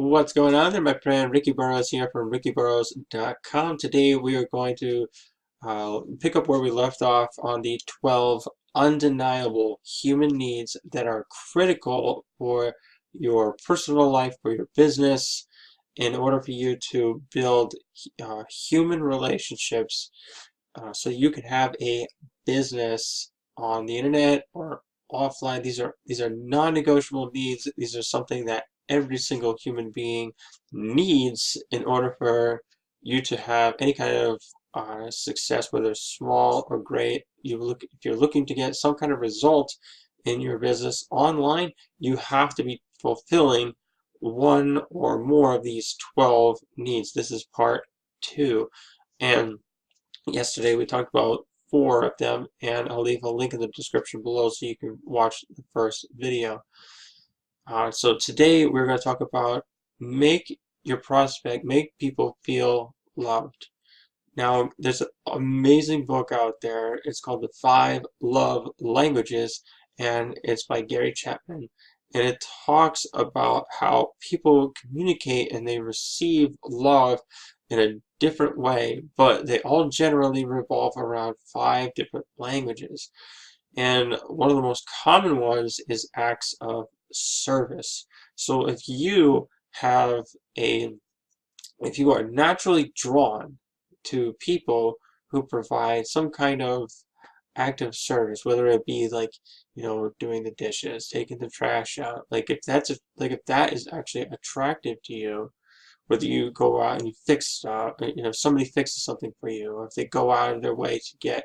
What's going on there, my friend? Ricky Burrows here from rickyburrows.com. Today we are going to pick up where we left off on the 12 undeniable human needs that are critical for your personal life, for your business, in order for you to build human relationships so you can have a business on the internet or offline. These are non-negotiable needs. These are something that every single human being needs in order for you to have any kind of success, whether small or great. If you're looking to get some kind of result in your business online, you have to be fulfilling one or more of these 12 needs. This is part 2. And yesterday we talked about 4 of them, and I'll leave a link in the description below so you can watch the first video. So today we're going to talk about make people feel loved. Now, there's an amazing book out there. It's called The 5 Love Languages, and it's by Chapman. And it talks about how people communicate and they receive love in a different way, but they all generally revolve around 5 different languages. And one of the most common ones is acts of service. So if you are naturally drawn to people who provide some kind of act of service, whether it be like, doing the dishes, taking the trash out, if that is actually attractive to you, whether you go out and you fix stuff, if somebody fixes something for you, or if they go out of their way to get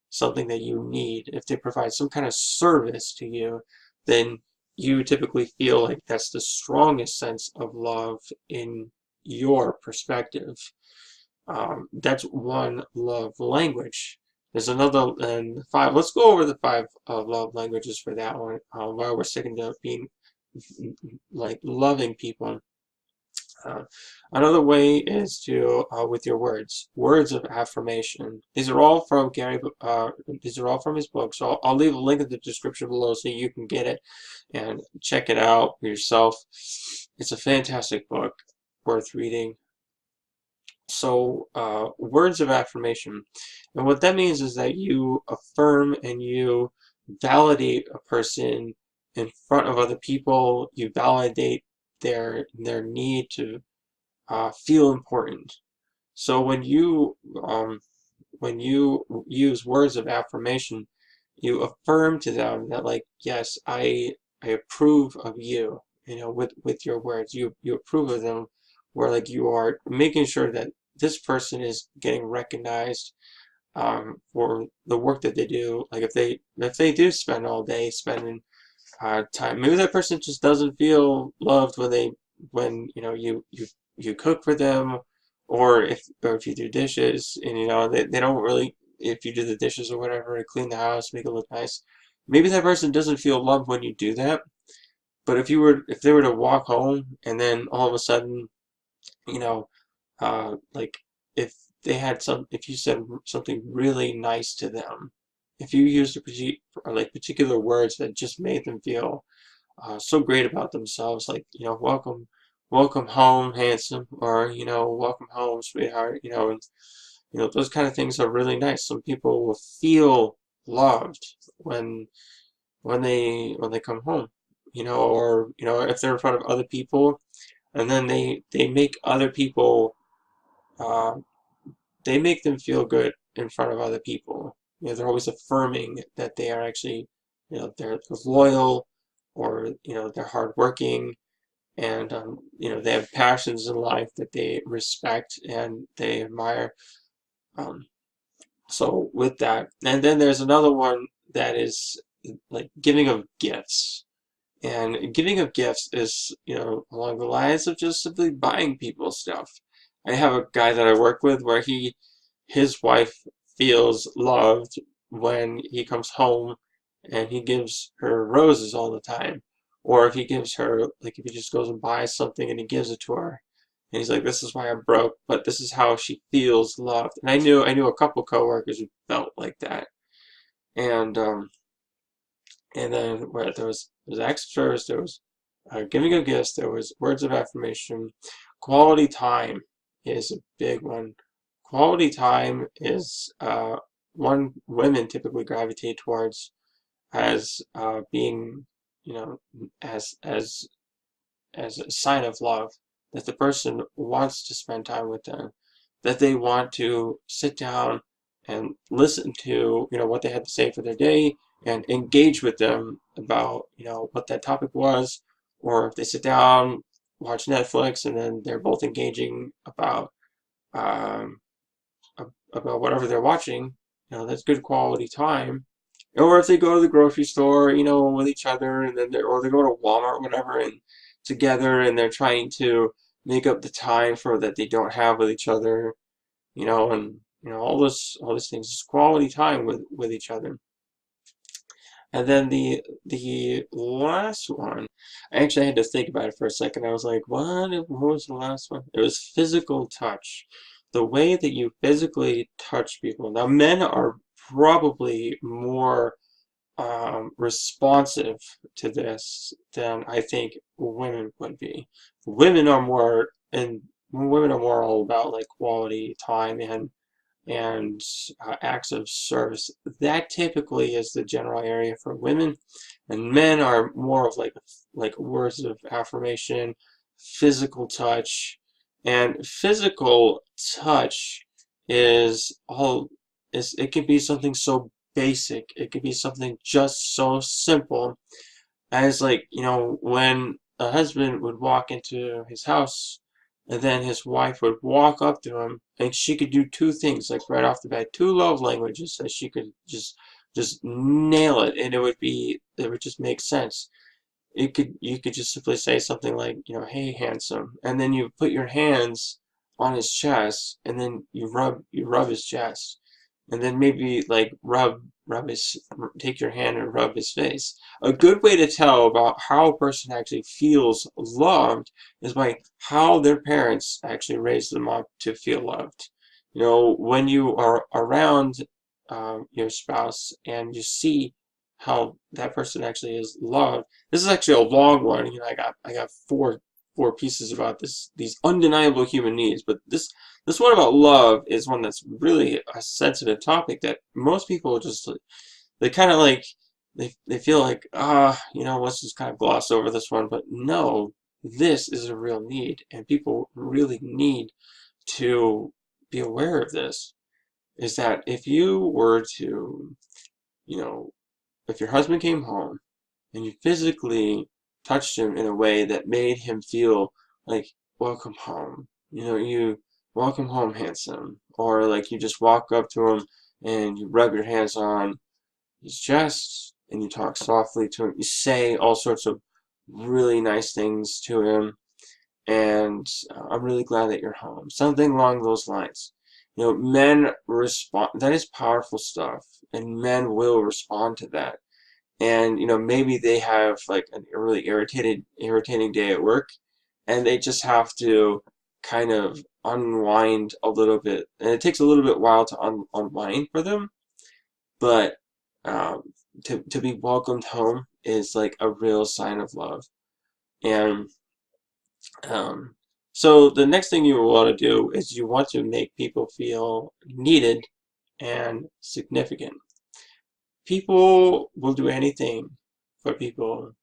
something that you need, if they provide some kind of service to you, then you typically feel like that's the strongest sense of love in your perspective. That's one love language. There's another, and 5. Let's go over the 5 love languages for that one, while we're sticking to being like loving people. Another way is to with your words of affirmation. These are all from these are all from his book. So I'll leave a link in the description below so you can get it and check it out for yourself. It's a fantastic book, worth reading. So words of affirmation, and what that means is that you affirm and you validate a person in front of other people. You validate their need to feel important. So when you use words of affirmation, you affirm to them that, like, yes, I approve of you. With your words, you approve of them, where like you are making sure that this person is getting recognized for the work that they do. Like if they do spend all day spending time, maybe that person just doesn't feel loved when you cook for them, or if you do dishes, and they don't really, if you do the dishes or whatever and clean the house, make it look nice, maybe that person doesn't feel loved when you do that. But if they were to walk home and then all of a sudden, like if you said something really nice to them, if you used particular words that just made them feel so great about themselves, like, welcome home, handsome, or, welcome home, sweetheart, and, those kind of things are really nice. Some people will feel loved when they come home, or, if they're in front of other people, and then they make other people, they make them feel good in front of other people. They're always affirming that they are actually, they're loyal, or, they're hardworking, and, they have passions in life that they respect and they admire. So with that, and then there's another one that is like giving of gifts. And giving of gifts is, along the lines of just simply buying people stuff. I have a guy that I work with where his wife feels loved when he comes home and he gives her roses all the time. Or if he gives her, like if he just goes and buys something and he gives it to her. And he's like, this is why I'm broke, but this is how she feels loved. And I knew a couple coworkers who felt like that. And then where there was acts of service, there was giving of gifts, there was words of affirmation. Quality time is a big one. Quality time is one women typically gravitate towards as being, you know, as a sign of love, that the person wants to spend time with them, that they want to sit down and listen to, what they had to say for their day and engage with them about, what that topic was, or if they sit down, watch Netflix, and then they're both engaging um, about whatever they're watching, that's good quality time. Or if they go to the grocery store, with each other, and then or they go to Walmart, or whatever, and together, and they're trying to make up the time for that they don't have with each other, and all these things, just quality time with each other. And then the last one, I actually had to think about it for a second. I was like, what was the last one? It was physical touch. The way that you physically touch people. Now, men are probably more responsive to this than I think women would be. Women are more, and women are more all about like quality time and acts of service. That typically is the general area for women, and men are more of like words of affirmation, physical touch, and physical touch is all is it can be something so basic. It could be something just so simple as like, when a husband would walk into his house and then his wife would walk up to him and she could do two things, like right off the bat, two love languages that she could just nail it, and it would just make sense. You could just simply say something like, hey handsome, and then you put your hands on his chest and then you rub his chest, and then maybe like take your hand and rub his face. A good way to tell about how a person actually feels loved is by how their parents actually raised them up to feel loved. When you are around your spouse and you see how that person actually is loved. This is actually a long one. I got four pieces about these undeniable human needs, but this one about love is one that's really a sensitive topic that most people just, they kind of like, they feel like, let's just kind of gloss over this one. But no, this is a real need, and people really need to be aware of this. Is that if you were to, if your husband came home and you physically touched him in a way that made him feel like, welcome home, you welcome home, handsome, or like you just walk up to him and you rub your hands on his chest and you talk softly to him, you say all sorts of really nice things to him, and I'm really glad that you're home, something along those lines. Men respond. That is powerful stuff, and men will respond to that. And maybe they have like a really irritating day at work, and they just have to kind of unwind a little bit, and it takes a little bit while to unwind for them. But um, to be welcomed home is like a real sign of love. And um, so the next thing you want to do is you want to make people feel needed and significant. People will do anything for people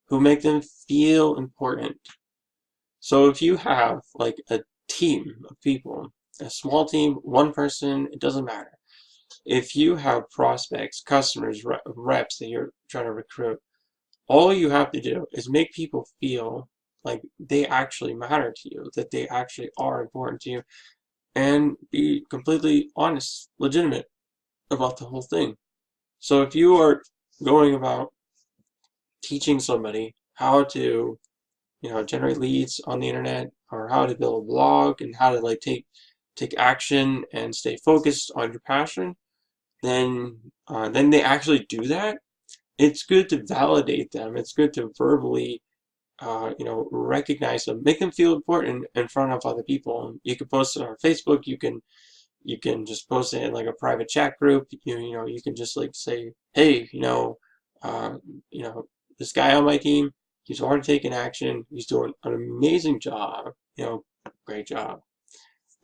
who make them feel important. So if you have like a team of people, a small team, one person, it doesn't matter. If you have prospects, customers, reps that you're trying to recruit, all you have to do is make people feel like they actually matter to you, that they actually are important to you, and be completely honest, legitimate about the whole thing. So if you are going about teaching somebody how to, generate leads on the internet, or how to build a blog, and how to like take action and stay focused on your passion, then they actually do that. It's good to validate them. It's good to verbally, recognize them, make them feel important in front of other people. You can post it on Facebook. You can just post it in like a private chat group. You can just like say, hey, uh, you know, this guy on my team, He's already taken action. He's doing an amazing job. Great job.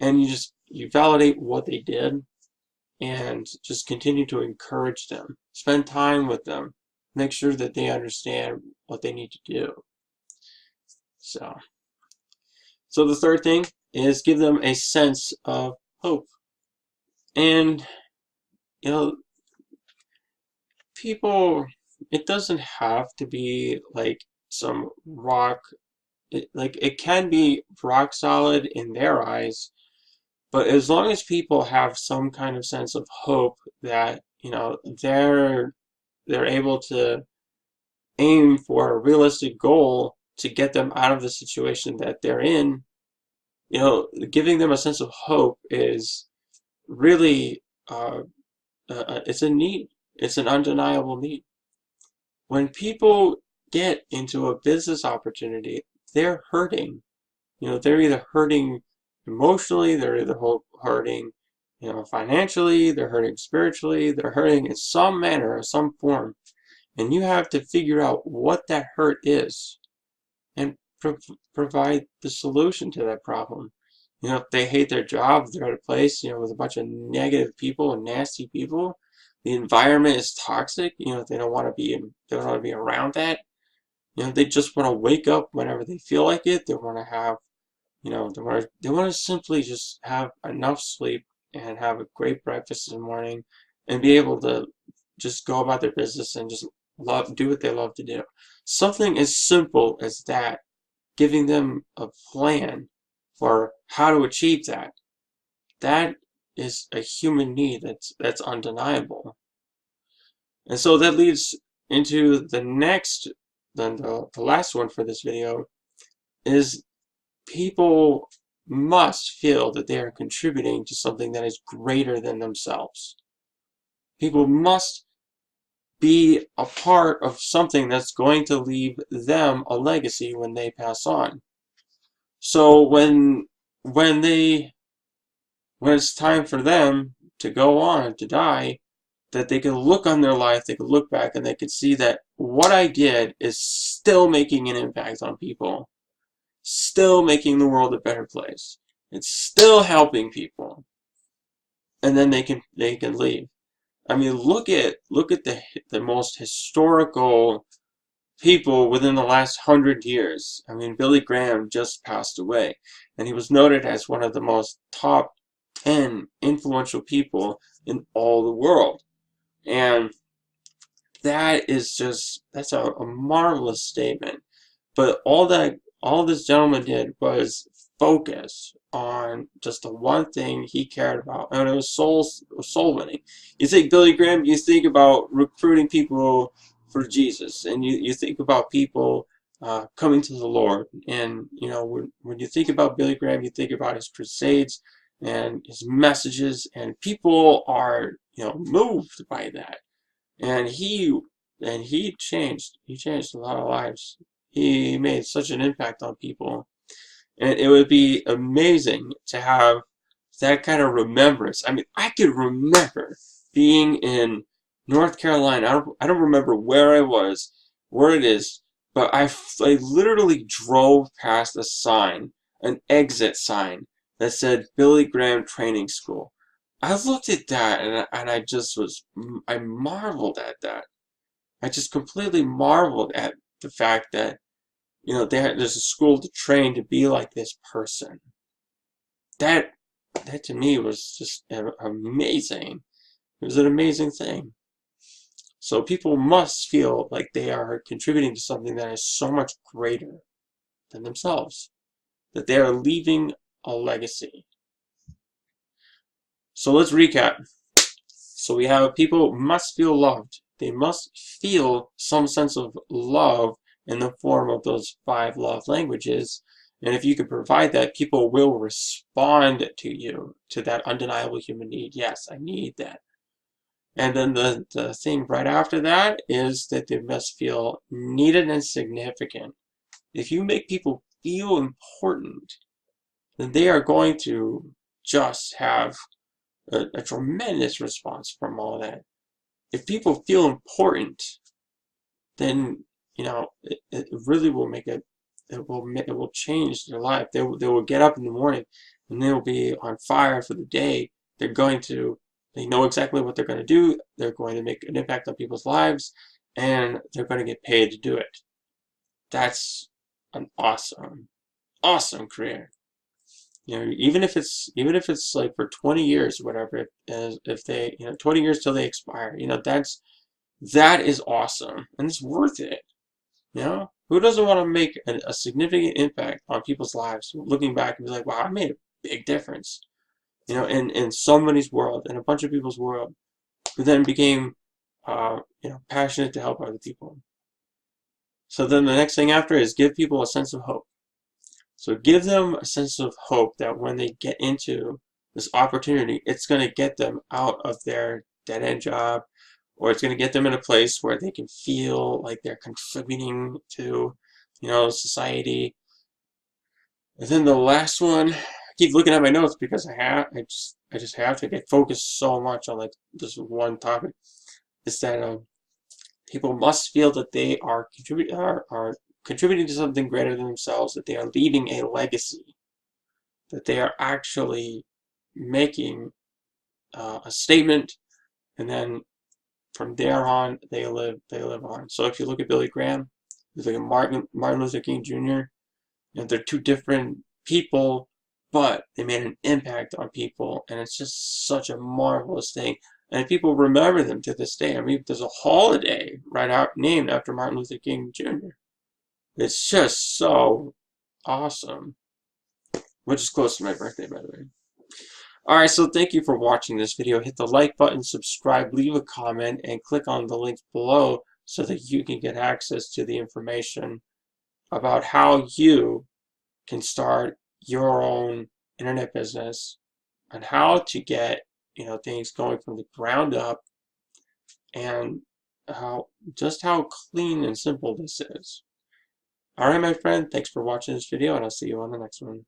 And you validate what they did and just continue to encourage them. Spend time with them. Make sure that they understand what they need to do. So the third thing is give them a sense of hope. And, people, it doesn't have to be like some rock, it can be rock solid in their eyes, but as long as people have some kind of sense of hope that, they're able to aim for a realistic goal to get them out of the situation that they're in, giving them a sense of hope is really, it's a need. It's an undeniable need. When people get into a business opportunity, they're hurting. They're either hurting emotionally, they're either hurting, financially, they're hurting spiritually, they're hurting in some manner or some form. And you have to figure out what that hurt is and provide the solution to that problem. If they hate their job, if they're at a place, with a bunch of negative people and nasty people, the environment is toxic, they don't want to be around that. They just want to wake up whenever they feel like it. They want to have, they want to simply just have enough sleep and have a great breakfast in the morning and be able to just go about their business and just do what they love to do. Something as simple as that, giving them a plan for how to achieve that. That is a human need that's undeniable. And so that leads into the next, then the last one for this video, is people must feel that they are contributing to something that is greater than themselves. People must be a part of something that's going to leave them a legacy when they pass on. So when it's time for them to go on, to die, that they can look on their life, they can look back, and they can see that what I did is still making an impact on people, still making the world a better place. It's still helping people. And then they can leave. I mean, look at the most historical people within the last 100 years. I mean, Billy Graham just passed away, and he was noted as one of the most top 10 influential people in all the world. And that's a marvelous statement. But all this gentleman did was focus on just the one thing he cared about, and it was soul winning. You think Billy Graham, you think about recruiting people for Jesus, and you think about people coming to the Lord, and when you think about Billy Graham, you think about his crusades and his messages, and people are moved by that. And he changed a lot of lives. He made such an impact on people. And it would be amazing to have that kind of remembrance. I mean, I could remember being in North Carolina. I don't remember where I was, where it is, but I literally drove past a sign, an exit sign, that said Billy Graham Training School. I looked at that and I marveled at that. I just completely marveled at the fact that there's a school to train to be like this person. That to me was just amazing. It was an amazing thing. So people must feel like they are contributing to something that is so much greater than themselves, that they are leaving a legacy. So let's recap. So we have people must feel loved. They must feel some sense of love in the form of those 5 love languages. And if you can provide that, people will respond to you, to that undeniable human need. Yes, I need that. And then the thing right after that is that they must feel needed and significant. If you make people feel important, then they are going to just have a tremendous response from all that. If people feel important, then it really will make it. It will change their life. They will get up in the morning, and they will be on fire for the day. They know exactly what they're going to do. They're going to make an impact on people's lives, and they're going to get paid to do it. That's an awesome career. Even if it's like for 20 years or whatever, if they 20 years till they expire, that is awesome, and it's worth it. Who doesn't want to make a significant impact on people's lives, looking back and be like, wow, I made a big difference, in somebody's world, in a bunch of people's world, who then became, passionate to help other people. So then the next thing after is give people a sense of hope. So give them a sense of hope that when they get into this opportunity, it's going to get them out of their dead-end job, or it's going to get them in a place where they can feel like they're contributing to, society. And then the last one, I keep looking at my notes because I just have to get focused so much on like this one topic, is that people must feel that they are contributing to something greater than themselves, that they are leaving a legacy, that they are actually making a statement, and then from there on they live on. So if you look at Billy Graham, you look at Martin Luther King Jr., they're two different people, but they made an impact on people, and it's just such a marvelous thing. And people remember them to this day. I mean, there's a holiday named after Martin Luther King Jr. It's just so awesome. Which is close to my birthday, by the way. Alright, so thank you for watching this video. Hit the like button, subscribe, leave a comment, and click on the links below so that you can get access to the information about how you can start your own internet business and how to get things going from the ground up, and how clean and simple this is. Alright, my friend, thanks for watching this video, and I'll see you on the next one.